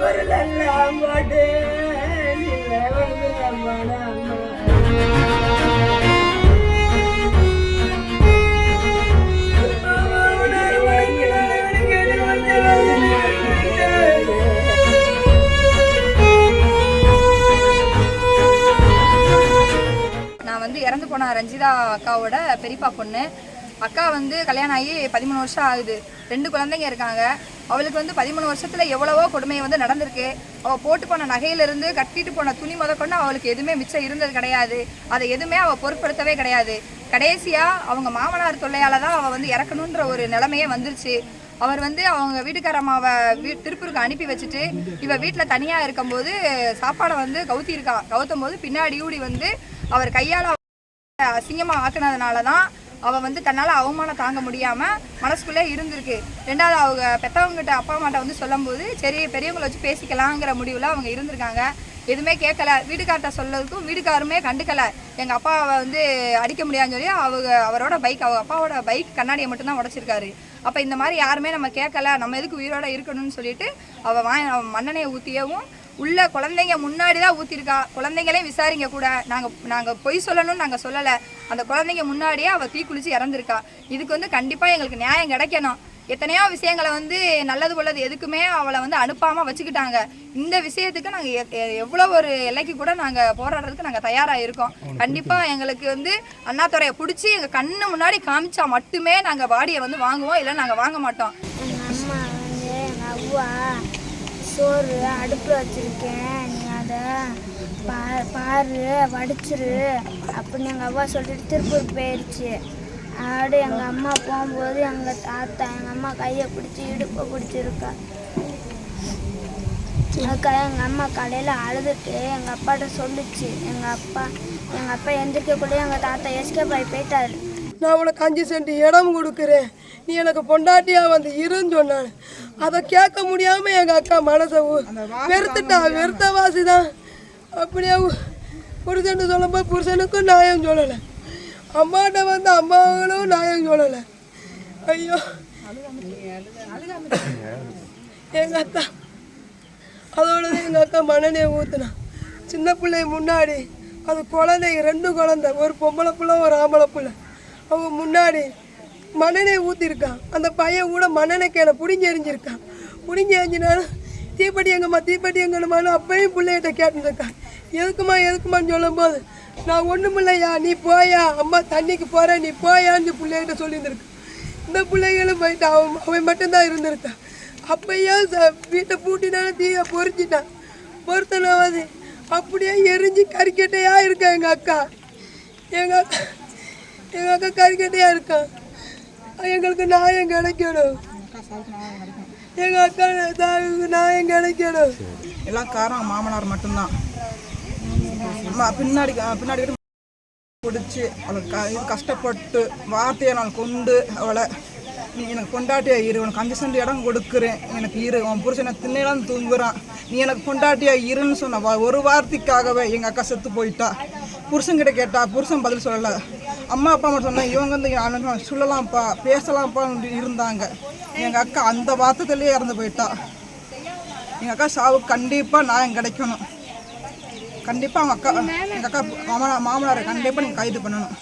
நான் வந்து இறந்து போன ரஞ்சிதா அக்காவோட பெரியப்பா பொண்ணு. அக்கா வந்து கல்யாணம் ஆகி 13 வருஷம் ஆகுது. 2 குழந்தைங்க இருக்காங்க. அவளுக்கு வந்து 13 வருஷத்துல எவ்வளவோ கொடுமை வந்து நடந்திருக்கு. அவள் போட்டு போன நகையிலிருந்து கட்டிட்டு போன துணி முதற்கொண்டு அவளுக்கு எதுவுமே மிச்சம் இருந்தது கிடையாது. அதை எதுவுமே அவள் பொருட்படுத்தவே கிடையாது. கடைசியா அவங்க மாமனார் தொல்லையால தான் அவள் வந்து இறக்கணுன்ற ஒரு நிலைமையே வந்துருச்சு. அவர் வந்து அவங்க வீட்டுக்காரம்மாவை திருப்பூருக்கு அனுப்பி வச்சுட்டு இவ வீட்டில் தனியாக இருக்கும்போது சாப்பாடை வந்து கவுத்தும் போது பின்னாடி ஊடி வந்து அவர் கையால் அசிங்கமாக ஆக்குனதுனால தான் அவள் வந்து தன்னால் அவமானம் தாங்க முடியாமல் மனசுக்குள்ளே இருந்திருக்கு. ரெண்டாவது அவங்க பெற்றவங்ககிட்ட அப்பா அம்மாட்ட வந்து சொல்லும்போது சரி பெரியவங்களை வச்சு பேசிக்கலாங்கிற முடிவில் அவங்க இருந்திருக்காங்க. எதுவுமே கேட்கல. வீட்டுக்கார்ட்ட சொல்லதுக்கும் வீட்டுக்காருமே கண்டுக்கலை. எங்கள் அப்பாவை வந்து அடிக்க முடியாதுன்னு சொல்லி அவரோட அவங்க அப்பாவோட பைக் கண்ணாடியை மட்டும்தான் உடச்சிருக்காரு. அப்போ இந்த மாதிரி யாருமே நம்ம கேட்கல, நம்ம எதுக்கு உயிரோட இருக்கணும்னு சொல்லிட்டு அவள் மண்ணெண்ணையை ஊற்றியவும் உள்ள குழந்தைங்க முன்னாடி தான் ஊற்றிருக்கா. குழந்தைங்களையும் விசாரிங்க கூட. நாங்கள் பொய் சொல்லணும்னு நாங்கள் சொல்லலை. அந்த குழந்தைங்க முன்னாடியே அவள் தீக்குளிச்சு இறந்துருக்கா. இதுக்கு வந்து கண்டிப்பாக எங்களுக்கு நியாயம் கிடைக்கணும். எத்தனையோ விஷயங்களை வந்து நல்லது உள்ளது எதுக்குமே அவளை வந்து அனுப்பாமல் வச்சுக்கிட்டாங்க. இந்த விஷயத்துக்கு நாங்கள் எவ்வளோ ஒரு எல்லைக்கு கூட நாங்கள் போராடுறதுக்கு நாங்கள் தயாராக இருக்கோம். கண்டிப்பாக எங்களுக்கு வந்து அண்ணாதுரையை பிடிச்சி எங்கள் கண்ணு முன்னாடி காமிச்சா மட்டுமே நாங்கள் பாடியை வந்து வாங்குவோம், இல்லை நாங்கள் வாங்க மாட்டோம். அம்மா வந்து எங்கள் அவ்வா சோறு அடுப்பில் வச்சுருக்கேன், நீ அதை பாரு வடிச்சிரு அப்படின்னு எங்கள் அவ்வா சொல்லிட்டு திருப்பூர் போயிடுச்சு. ஆடு எங்கள் அம்மா போகும்போது எங்கள் தாத்தா எங்கள் அம்மா கையை பிடிச்சி இடுப்பை பிடிச்சிருக்கா. அதுக்காக எங்கள் அம்மா கடையில் அழுதுட்டு எங்கள் அப்பாட்ட சொல்லிச்சு. எங்கள் அப்பா எந்திரிக்கக்குள்ளே எங்கள் தாத்தா எஸ்கேப் ஆகி போயிட்டாரு. நான் உனக்கு 5 சென்ட் இடம் கொடுக்குறேன், நீ எனக்கு பொண்டாட்டியாக வந்து இருன்னு சொன்னான். அதை கேட்க முடியாமல் எங்கள் அக்கா மனசை வெறுத்துட்டா. வெறுத்த வாசி தான். அப்படியே புருஷன் சொல்லும்போது புருஷனுக்கும் நியாயம் சொல்லலை, அம்மாட்ட வந்து அம்மாவங்களும் நியாயம் சொல்லலை. ஐயோ எங்கள் அக்கா அதோட எங்கள் அக்கா மண்ணெண்ணையை ஊற்றுனா. சின்ன பிள்ளை முன்னாடி அது குழந்தைங்க 2 குழந்தை, ஒரு பொம்பளை பிள்ளை ஒரு ஆம்பளை பிள்ளை. அவங்க முன்னாடி மண்ணெண்ணையை ஊற்றிருக்கான். அந்த பையன் கூட மண்ணெண்ணெய் கேனை பிடிங்கி எறிஞ்சிருக்கான். பிடிங்கி எறிஞ்சினாலும் தீப்பெட்டி எங்கம்மான்னு அப்பையும் பிள்ளைகிட்ட கேட்டுருக்கான். எதுக்குமான்னு சொல்லும்போது நான் ஒன்றும் இல்லையா, நீ போயா, அம்மா தண்ணிக்கு போகிறேன், நீ போயான்னு பிள்ளைகிட்ட சொல்லியிருந்துருக்கான். இந்த பிள்ளைகளும் போயிட்டு அவன் மட்டும்தான் இருந்திருக்கான். அப்பையும் வீட்டை பூட்டினாலும் தீயை பொறிச்சிட்டான். பொறுத்தனாவது அப்படியே எரிஞ்சு கறிக்கட்டையாக இருக்கா எங்கள் அக்கா. எங்கள் அக்கா கறிக்கட்டையாக இருக்கான். எங்களுக்கு நியாயம் கிடைக்கணும். எங்கள் அக்கா நியாயம் கிடைக்கணும். எல்லாம் காரணம் மாமனார் மட்டும்தான். பின்னாடி பிடிச்சி அவளுக்கு இது கஷ்டப்பட்டு வார்த்தையை நான் கொண்டு அவளை நீ எனக்கு பொண்டாட்டியாக இரு, உனக்கு 5 சென்ட் இடம் கொடுக்குறேன், எனக்கு இரு, உன் புருஷனை திண்ணையெல்லாம் தூங்குறான், நீ எனக்கு பொண்டாட்டியாக இருன்னு சொன்ன ஒரு வார்த்தைக்காகவே எங்கள் அக்கா செத்து போயிட்டா. புருஷன்கிட்ட கேட்டா, புருஷன் பதில் சொல்லலை. அம்மா அப்பா மட்டும் சொன்னால் இவங்க வந்து சொல்லலாம்ப்பா பேசலாம்ப்பா இருந்தாங்க. எங்கள் அக்கா அந்த வார்த்தையிலே இறந்து போயிட்டா. எங்கள் அக்கா சாவுக்கு கண்டிப்பாக நியாயம் கிடைக்கணும். கண்டிப்பாக அவங்க அக்கா எங்கள் அக்கா மாமனாரை கண்டிப்பாக நீங்கள் கைது பண்ணணும்.